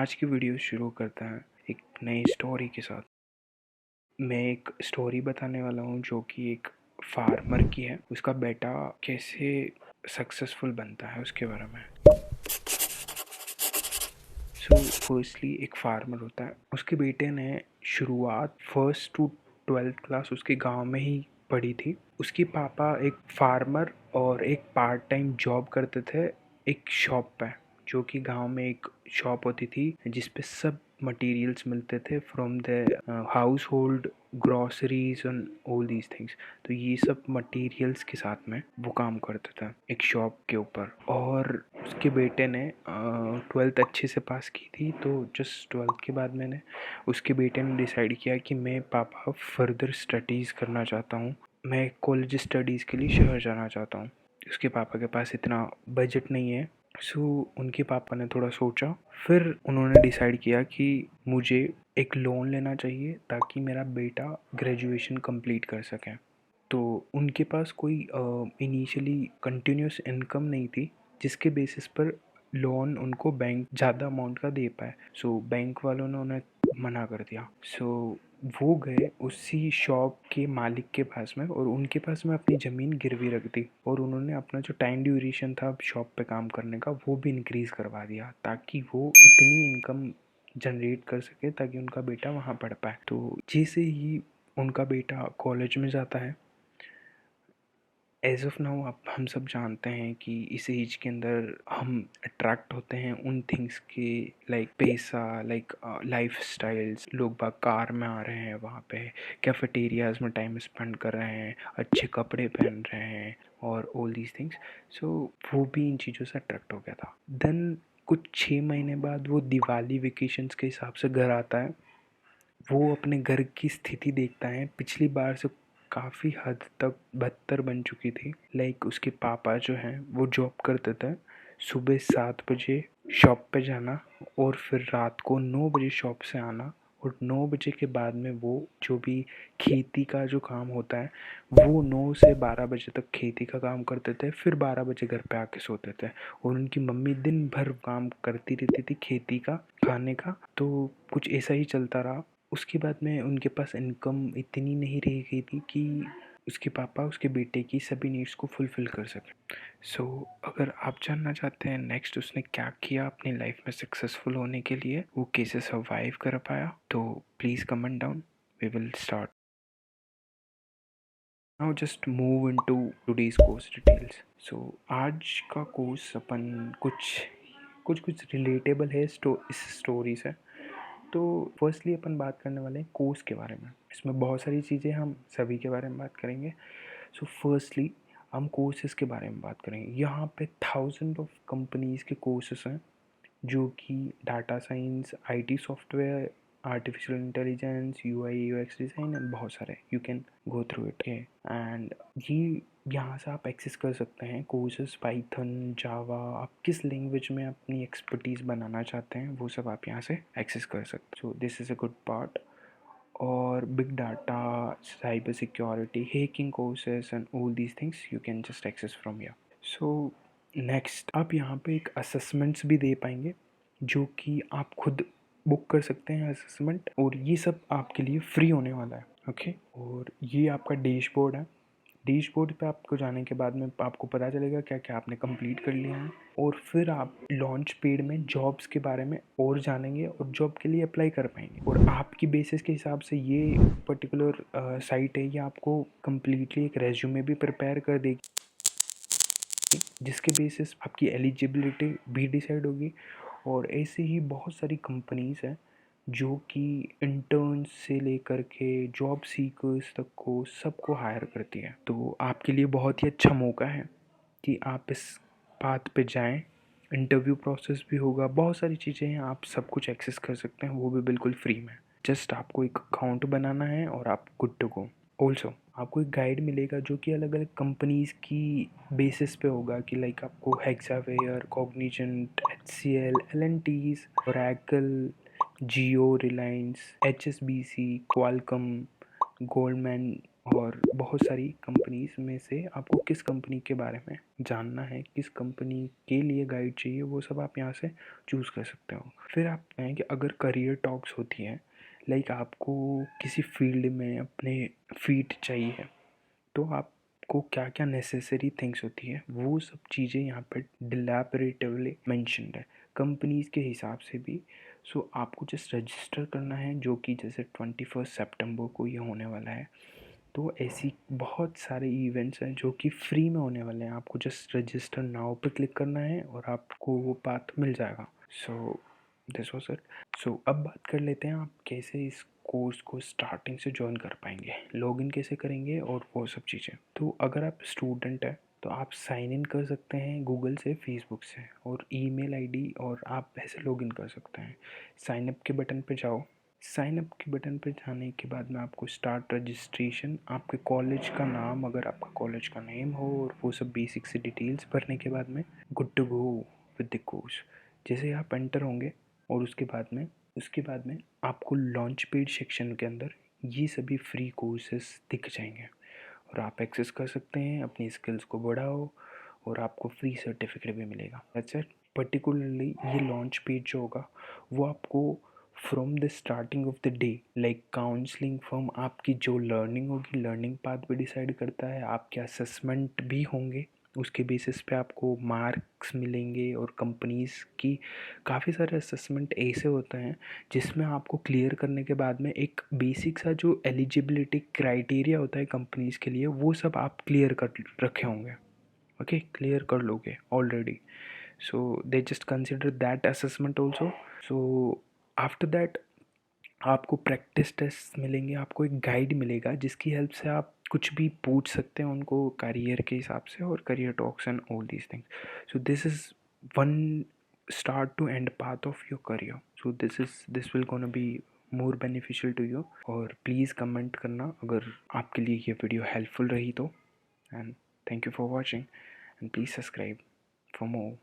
आज की वीडियो शुरू करते हैं एक नई स्टोरी के साथ। मैं एक स्टोरी बताने वाला हूँ जो कि एक फार्मर की है। उसका बेटा कैसे सक्सेसफुल बनता है उसके बारे में। फर्स्टली एक फार्मर होता है, उसके बेटे ने शुरुआत फर्स्ट टू 12th क्लास उसके गांव में ही पढ़ी थी। उसके पापा एक फार्मर और एक पार्ट टाइम जॉब करते थे एक शॉप पे, जो कि गांव में एक शॉप होती थी जिस पे सब मटेरियल्स मिलते थे from the house hold groceries and all these things. तो ये सब मटेरियल्स के साथ में वो काम करता था एक शॉप के ऊपर। और उसके बेटे ने 12th अच्छे से पास की थी, तो जस्ट 12th के बाद मैंने उसके बेटे ने डिसाइड किया कि मैं पापा फर्दर स्टडीज़ करना चाहता हूँ, मैं कॉलेज स्टडीज़ के लिए शहर जाना चाहता हूँ। उसके पापा के पास इतना बजट नहीं है। उनके पापा ने थोड़ा सोचा, फिर उन्होंने डिसाइड किया कि मुझे एक लोन लेना चाहिए ताकि मेरा बेटा ग्रेजुएशन कंप्लीट कर सके। तो उनके पास कोई इनिशियली कंटिन्यूस इनकम नहीं थी जिसके बेसिस पर लोन उनको बैंक ज़्यादा अमाउंट का दे पाए। बैंक वालों ने उन्हें मना कर दिया। वो गए उसी शॉप के मालिक के पास में और उनके पास में अपनी ज़मीन गिरवी रख दी, और उन्होंने अपना जो टाइम ड्यूरेशन था शॉप पे काम करने का वो भी इंक्रीज़ करवा दिया ताकि वो इतनी इनकम जनरेट कर सके ताकि उनका बेटा वहाँ पढ़ पाए। तो जैसे ही उनका बेटा कॉलेज में जाता है, एज ऑफ नाउ अब हम सब जानते हैं कि इस एज के अंदर हम अट्रैक्ट होते हैं उन थिंग्स के, लाइक पैसा, लाइक लाइफ स्टाइल्स। लोग बाग कार में आ रहे हैं, वहाँ पे कैफेटेरियाज में टाइम स्पेंड कर रहे हैं, अच्छे कपड़े पहन रहे हैं और ऑल दीज थिंग्स। वो भी इन चीज़ों से अट्रैक्ट हो गया था। देन कुछ 6 महीने बाद वो दिवाली वेकेशंस के हिसाब से घर आता है। वो अपने घर की स्थिति देखता है, पिछली बार से काफ़ी हद तक बदतर बन चुकी थी। लाइक उसके पापा जो हैं वो जॉब करते थे, सुबह 7 बजे शॉप पे जाना और फिर रात को 9 बजे शॉप से आना, और 9 बजे के बाद में वो जो भी खेती का जो काम होता है वो 9 से 12 बजे तक खेती का काम करते थे, फिर 12 बजे घर पे आके सोते थे। और उनकी मम्मी दिन भर काम करती रहती थी खेती का, खाने का। तो कुछ ऐसा ही चलता रहा। उसके बाद में उनके पास इनकम इतनी नहीं रह गई थी कि उसके पापा उसके बेटे की सभी नीड्स को फुलफ़िल कर सके। अगर आप जानना चाहते हैं नेक्स्ट उसने क्या किया अपनी लाइफ में सक्सेसफुल होने के लिए, वो कैसे सर्वाइव कर पाया, तो please comment down, we will start now. Just move into today's course details. आज का कोर्स अपन कुछ रिलेटेबल है इस स्टोरी से। तो फर्स्टली अपन बात करने वाले हैं कोर्स के बारे में। इसमें बहुत सारी चीज़ें हम सभी के बारे में बात करेंगे। फर्स्टली हम कोर्सेज़ के बारे में बात करेंगे। यहाँ पे थाउजेंड ऑफ कंपनीज़ के कोर्सेस हैं जो कि data science, IT software, artificial intelligence, UI UX design and बहुत सारे। You can go through it and ये यहाँ से आप एक्सेस कर सकते हैं कोर्सेज। पाइथन, जावा, आप किस लैंग्वेज में अपनी एक्सपर्टीज़ बनाना चाहते हैं वो सब आप यहाँ से एक्सेस कर सकते हैं। This is a good part. और big data, cyber security, hacking courses and all these things you can just access from here. Next आप यहाँ पे एक असेसमेंट्स भी दे पाएंगे जो कि आप खुद बुक कर सकते हैं असेसमेंट, और ये सब आपके लिए फ्री होने वाला है। ओके और ये आपका डैशबोर्ड है। डैशबोर्ड पे आपको जाने के बाद में आपको पता चलेगा क्या क्या आपने कंप्लीट कर लिया है, और फिर आप लॉन्च पेड में जॉब्स के बारे में और जानेंगे और जॉब के लिए अप्लाई कर पाएंगे। और आपकी बेसिस के हिसाब से ये पर्टिकुलर साइट है, ये आपको कम्प्लीटली एक रेज्यूमे भी प्रिपेयर कर देगी जिसके बेसिस आपकी एलिजिबिलिटी भी डिसाइड होगी। और ऐसे ही बहुत सारी कंपनीज़ हैं जो कि इंटर्न्स से लेकर के जॉब सीकर्स तक को सबको हायर करती है। तो आपके लिए बहुत ही अच्छा मौका है कि आप इस पाथ पे जाएं। इंटरव्यू प्रोसेस भी होगा, बहुत सारी चीज़ें हैं, आप सब कुछ एक्सेस कर सकते हैं, वो भी बिल्कुल फ्री में। जस्ट आपको एक अकाउंट बनाना है और आप गुड टू गो। ऑल्सो आपको एक गाइड मिलेगा जो कि अलग अलग कंपनीज़ की बेसिस पे होगा कि लाइक आपको Hexaware, Cognizant, HCL, L&T's, Oracle, Jio, Reliance, HSBC, Qualcomm, Goldman और बहुत सारी कंपनीज में से आपको किस कंपनी के बारे में जानना है, किस कंपनी के लिए गाइड चाहिए, वो सब आप यहाँ से चूज़ कर सकते हो। फिर आप हैं कि अगर करियर टॉक्स होती हैं, लाइक आपको किसी फील्ड में अपने फीट चाहिए, तो आपको क्या क्या नेसेसरी थिंग्स होती है वो सब चीज़ें यहाँ पर डिलैबरेटिवली मेंशन्ड है कंपनीज के हिसाब से भी। सो आपको जस्ट रजिस्टर करना है, जो कि जैसे 21 सितंबर को ये होने वाला है। तो ऐसी बहुत सारे इवेंट्स हैं जो कि फ्री में होने वाले हैं। आपको जस्ट रजिस्टर नाउ पे क्लिक करना है और आपको वो पाथ मिल जाएगा। So this was it. So अब बात कर लेते हैं आप कैसे इस कोर्स को स्टार्टिंग से ज्वाइन कर पाएंगे, लॉगिन कैसे करेंगे और वो सब चीज़ें। तो अगर आप स्टूडेंट हैं तो आप साइन इन कर सकते हैं गूगल से, फेसबुक से, और ईमेल आईडी, और आप ऐसे लॉगिन कर सकते हैं। साइन अप के बटन पे जाओ। साइन अप के बटन पर जाने के बाद में आपको स्टार्ट रजिस्ट्रेशन, आपके कॉलेज का नाम, अगर आपका कॉलेज का नेम हो, और वो सब बेसिक से डिटेल्स भरने के बाद में good to go with the course. जैसे आप एंटर होंगे और उसके बाद में आपको लॉन्च पेज सेक्शन के अंदर ये सभी फ्री कोर्सेस दिख जाएंगे और आप एक्सेस कर सकते हैं, अपनी स्किल्स को बढ़ाओ और आपको फ्री सर्टिफिकेट भी मिलेगा। That's it. पर्टिकुलरली ये लॉन्च पेज जो होगा वो आपको from the starting of the day, like counselling from आपकी जो लर्निंग होगी, लर्निंग पाथ भी डिसाइड करता है, आपके असेसमेंट भी होंगे, उसके बेसिस पे आपको मार्क्स मिलेंगे। और कंपनीज़ की काफ़ी सारे असेसमेंट ऐसे होते हैं जिसमें आपको क्लियर करने के बाद में एक बेसिक सा जो एलिजिबिलिटी क्राइटेरिया होता है कंपनीज़ के लिए, वो सब आप क्लियर कर रखे होंगे। ओके, क्लियर कर लोगे already. So they just consider that assessment also. So after that आपको प्रैक्टिस टेस्ट मिलेंगे, आपको एक गाइड मिलेगा जिसकी हेल्प से आप कुछ भी पूछ सकते हैं उनको करियर के हिसाब से, और career talks and all these things. So this is one start to end path of your career. So this will gonna be more beneficial to you. और प्लीज़ कमेंट करना अगर आपके लिए ये वीडियो हेल्पफुल रही तो। And thank you for watching, and please subscribe for more.